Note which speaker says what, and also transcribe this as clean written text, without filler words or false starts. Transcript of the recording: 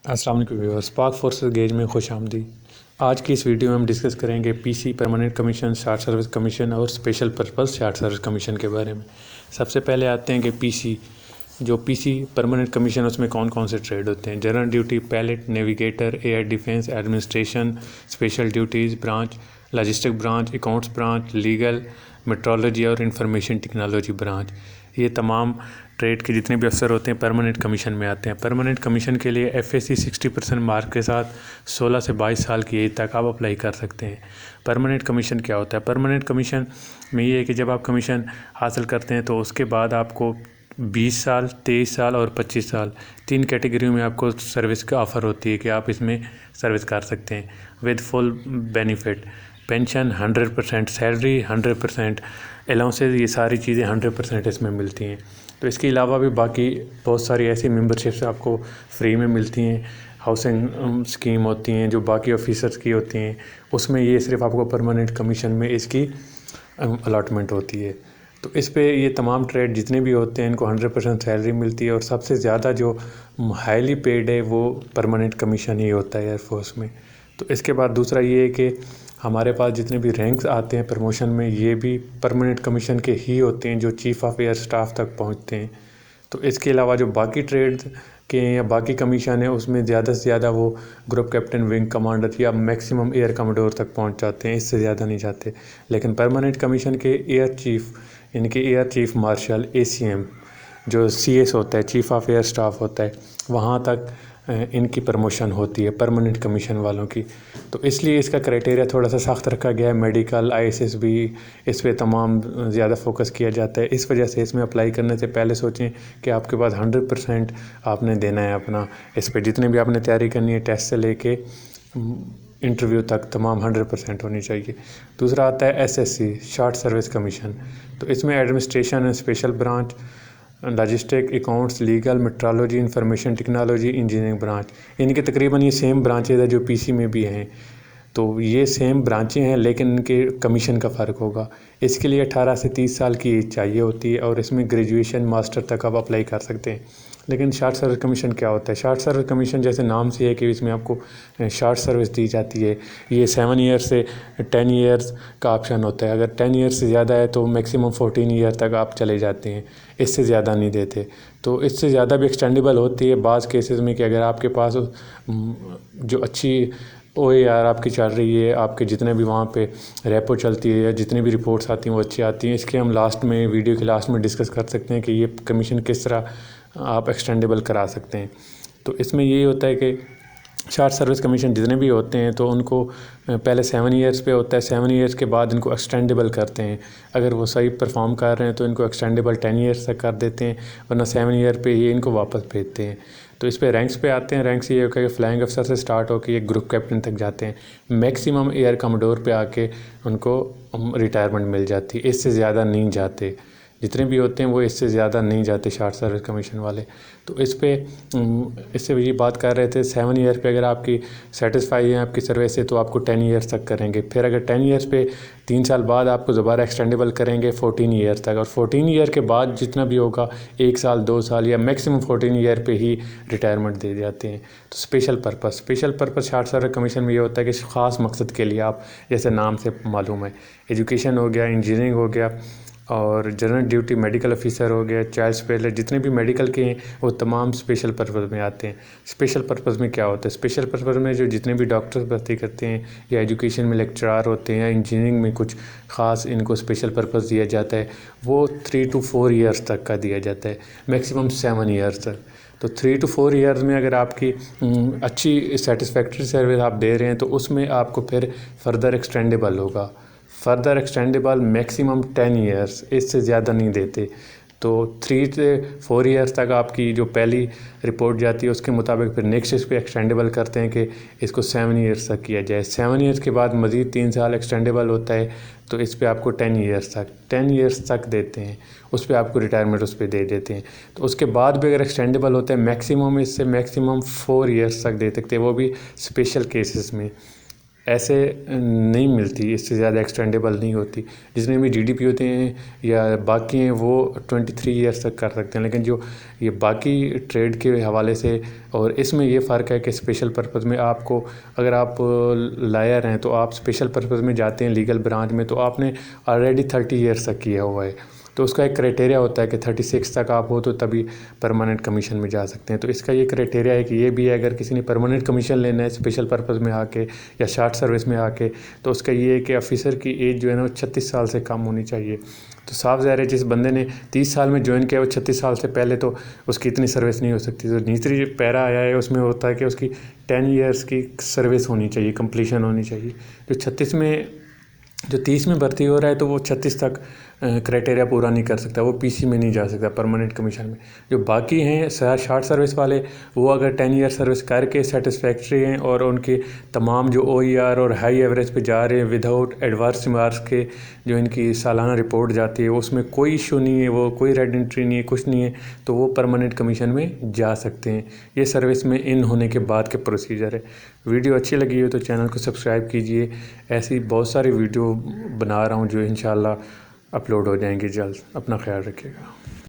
Speaker 1: अस्सलाम वालेकुम व्यूअर्स, पाक फोर्सेस गेज में खुश आमदीद। आज की इस वीडियो में हम डिस्कस करेंगे PC permanent commission, short service commission और special purpose short service commission के बारे में। सबसे पहले आते हैं कि पीसी परमानेंट कमीशन, उसमें कौन कौन से ट्रेड होते हैं। General duty, pilot, navigator, air defence, administration, special duties branch, logistic branch, accounts branch, legal, metrology और इंफॉर्मेशन टेक्नोलॉजी ब्रांच। ये तमाम ट्रेड के जितने भी अफसर होते हैं परमानेंट कमीशन में आते हैं। परमानेंट कमीशन के लिए एफएससी 60% मार्क के साथ 16 से 22 साल की एज तक आप अप्लाई कर सकते हैं। परमानेंट कमीशन क्या होता है? परमानेंट कमीशन में ये है कि जब आप कमीशन हासिल करते हैं तो उसके बाद आपको 20 साल, 23 साल और 25 साल 3 कैटेगरी में आपको सर्विस का ऑफ़र होती है कि आप इसमें सर्विस कर सकते हैं with full benefit, pension 100%, salary 100%, allowances, ये सारी चीज़ें 100% इसमें मिलती हैं। तो इसके अलावा भी बाकी बहुत सारी ऐसी मेंबरशिप्स आपको फ्री में मिलती हैं। हाउसिंग स्कीम होती हैं जो बाकी ऑफिसर्स की होती हैं, उसमें ये सिर्फ आपको परमानेंट कमीशन में इसकी अलॉटमेंट होती है। तो इस पे ये तमाम ट्रेड जितने भी होते हैं इनको 100% सैलरी मिलती है और सबसे ज़्यादा जो हाईली पेड है वो परमानेंट कमीशन ही होता है एयरफोर्स में। तो इसके बाद दूसरा ये है कि हमारे पास जितने भी रैंक्स आते हैं प्रमोशन में, ये भी परमानेंट कमीशन के ही होते हैं जो चीफ़ ऑफ एयर स्टाफ तक पहुंचते हैं। तो इसके अलावा जो बाकी ट्रेड के या बाकी कमीशन है उसमें ज़्यादा से ज़्यादा वो ग्रुप कैप्टन, विंग कमांडर या मैक्सिमम एयर कमोडोर तक पहुंच जाते हैं, इससे ज़्यादा नहीं जाते। लेकिन परमानेंट कमीशन के एयर चीफ़, यानी कि एयर चीफ मार्शल, एसीएम, जो सीएस होता है, चीफ़ ऑफ एयर स्टाफ होता है, वहाँ तक इनकी प्रमोशन होती है परमानेंट कमीशन वालों की। तो इसलिए इसका क्राइटेरिया थोड़ा सा सख्त रखा गया है। मेडिकल, आईएसएस भी इस पे तमाम ज़्यादा फोकस किया जाता है। इस वजह से इसमें अप्लाई करने से पहले सोचें कि आपके पास 100% आपने देना है अपना। इस पर जितने भी आपने तैयारी करनी है, टेस्ट से लेके इंटरव्यू तक तमाम 100% होनी चाहिए। दूसरा आता है एसएससी, शॉर्ट सर्विस कमीशन। तो इसमें एडमिनिस्ट्रेशन है, special branch, logistic, accounts, legal, metrology, information technology, engineering branch. इनके तकरीबन ये सेम ब्रांचेज है जो पीसी में भी हैं। तो ये सेम ब्रांचें हैं लेकिन इनके कमीशन का फ़र्क होगा। इसके लिए 18 से 30 साल की एज चाहिए होती है और इसमें ग्रेजुएशन, मास्टर तक आप अप्लाई कर सकते हैं। लेकिन शॉर्ट सर्विस कमीशन क्या होता है? शॉर्ट सर्विस कमीशन जैसे नाम से है कि इसमें आपको शॉर्ट सर्विस दी जाती है। ये 7 ईयर से 10 ईयर्स का ऑप्शन होता है। अगर 10 ईयर से ज़्यादा है तो मैक्सिमम 14 ईयर तक आप चले जाते हैं, इससे ज़्यादा नहीं देते। तो इससे ज़्यादा भी एक्सटेंडेबल होती है बाज़ केसेस में कि अगर आपके पास जो अच्छी OAR आपकी चल रही है, आपके जितने भी वहाँ पे रेपो चलती है या जितनी भी रिपोर्ट्स आती हैं वो अच्छी आती हैं। इसके हम लास्ट में, वीडियो के लास्ट में डिस्कस कर सकते हैं कि ये कमीशन किस तरह आप एक्सटेंडेबल करा सकते हैं। तो इसमें यही होता है कि शॉर्ट सर्विस कमीशन जितने भी होते हैं तो उनको पहले 7 ईयर्स पे होता है, 7 ईयर्स के बाद इनको एक्सटेंडेबल करते हैं। अगर वो सही परफॉर्म कर रहे हैं तो इनको एक्सटेंडेबल 10 ईयर्स तक कर देते हैं, वरना 7 ईयर पे ही इनको वापस भेजते हैं। तो इस पे रैंक्स पे आते हैं। रैंक्स ये होगा कि फ्लाइंग अफसर से स्टार्ट होकर ये ग्रुप कैप्टन तक जाते हैं। मैक्सिमम एयर कमोडोर पे आके उनको रिटायरमेंट मिल जाती है, इससे ज़्यादा नहीं जाते। जितने भी होते हैं वो इससे ज़्यादा नहीं जाते शॉर्ट सर्विस कमीशन वाले। तो इससे ये बात कर रहे थे 7 ईयर पे अगर आपकी सेटिस्फाई है आपकी सर्विस से तो आपको 10 ईयर्स तक करेंगे। फिर अगर 10 ईयर्स पे 3 साल बाद आपको दोबारा एक्सटेंडेबल करेंगे 14 ईयर तक, और 14 ईयर के बाद जितना भी होगा 1 साल, 2 साल या मैक्सिमम 14 ईयर पे ही रिटायरमेंट दे जाते हैं। तो special purpose short service commission में ये होता है कि ख़ास मकसद के लिए आप, जैसे नाम से मालूम है, एजुकेशन हो गया, इंजीनियरिंग हो गया और जनरल ड्यूटी, मेडिकल ऑफिसर हो गया, चाइल्ड स्पेशल, जितने भी मेडिकल के हैं वो तमाम स्पेशल पर्पज़ में आते हैं। स्पेशल पर्पज़ में क्या होता है? स्पेशल पर्पज़ में जो जितने भी डॉक्टर्स भर्ती करते हैं या एजुकेशन में लेक्चरार होते हैं या इंजीनियरिंग में कुछ ख़ास इनको स्पेशल पर्पज़ दिया जाता है, वो 3 to 4 ईयर्स तक का दिया जाता है, मैक्सिमम 7 ईयर्स तक। तो 3 to 4 ईयर्स में अगर आपकी अच्छी सेटिस्फैक्ट्री सर्विस आप दे रहे हैं तो उसमें आपको फिर फर्दर एक्सटेंडेबल होगा। फर्दर एक्सटेंडेबल मैक्सिमम 10 ईयर्स, इससे ज़्यादा नहीं देते। तो 3 से 4 ईयर्स तक आपकी जो पहली रिपोर्ट जाती है उसके मुताबिक फिर नेक्स्ट इस पर एक्सटेंडेबल करते हैं कि इसको 7 ईयर्स तक किया जाए। 7 ईयर्स के बाद मज़ीद 3 साल एक्सटेंडेबल होता है तो इस पर आपको 10 ईयर्स तक देते हैं। उस पर आपको रिटायरमेंट उस पर दे देते हैं। तो उसके बाद भी अगर एक्सटेंडेबल होता है मैक्सिमम, इससे मैक्सिमम 4 ईयर्स तक दे सकते हैं, वो भी स्पेशल केसेस में। ऐसे नहीं मिलती, इससे ज़्यादा एक्सटेंडेबल नहीं होती। जितने भी GDP होते हैं या बाकी हैं वो 23 ईयर्स तक कर सकते हैं, लेकिन जो ये बाकी ट्रेड के हवाले से और इसमें ये फ़र्क है कि स्पेशल पर्पज़ में आपको, अगर आप लायर हैं तो आप स्पेशल पर्पज़ में जाते हैं लीगल ब्रांच में, तो आपने ऑलरेडी 30 ईयर्स तक किया हुआ है, तो उसका एक क्राइटेरिया होता है कि 36 तक आप हो तो तभी परमानेंट कमीशन में जा सकते हैं। तो इसका ये क्राइटेरिया है कि ये भी है, अगर किसी ने परमानेंट कमीशन लेना है स्पेशल पर्पज़ में आके या शार्ट सर्विस में आके, तो उसका ये है कि ऑफिसर की एज जो है ना वो 36 साल से कम होनी चाहिए। तो साफ ज़ाहिर है जिस बंदे ने 30 साल में ज्वाइन किया वो 36 साल से पहले तो उसकी इतनी सर्विस नहीं हो सकती। तो नीचे जो पैरा आया है उसमें होता है कि उसकी 10 ईयर्स की सर्विस होनी चाहिए, कंप्लीशन होनी चाहिए। जो 30 में भर्ती हो रहा है तो वो 36 तक क्राइटेरिया पूरा नहीं कर सकता, वो PC में नहीं जा सकता परमानेंट कमीशन में। जो बाकी हैं शार्ट सर्विस वाले, वो अगर 10 ईयर सर्विस करके सेटिस्फैक्ट्री हैं और उनके तमाम जो OER और हाई एवरेज पे जा रहे हैं विदाउट एडवर्स रिमार्क्स के, जो इनकी सालाना रिपोर्ट जाती है उसमें कोई इशू नहीं है, वो कोई रेड एंट्री नहीं है, कुछ नहीं है, तो वो परमानेंट कमीशन में जा सकते हैं। ये सर्विस में इन होने के बाद के प्रोसीजर है। वीडियो अच्छी लगी हो तो चैनल को सब्सक्राइब कीजिए। ऐसी बहुत सारी वीडियो बना रहा हूँ जो इंशाल्लाह अपलोड हो जाएंगे जल्द। अपना ख्याल रखिएगा।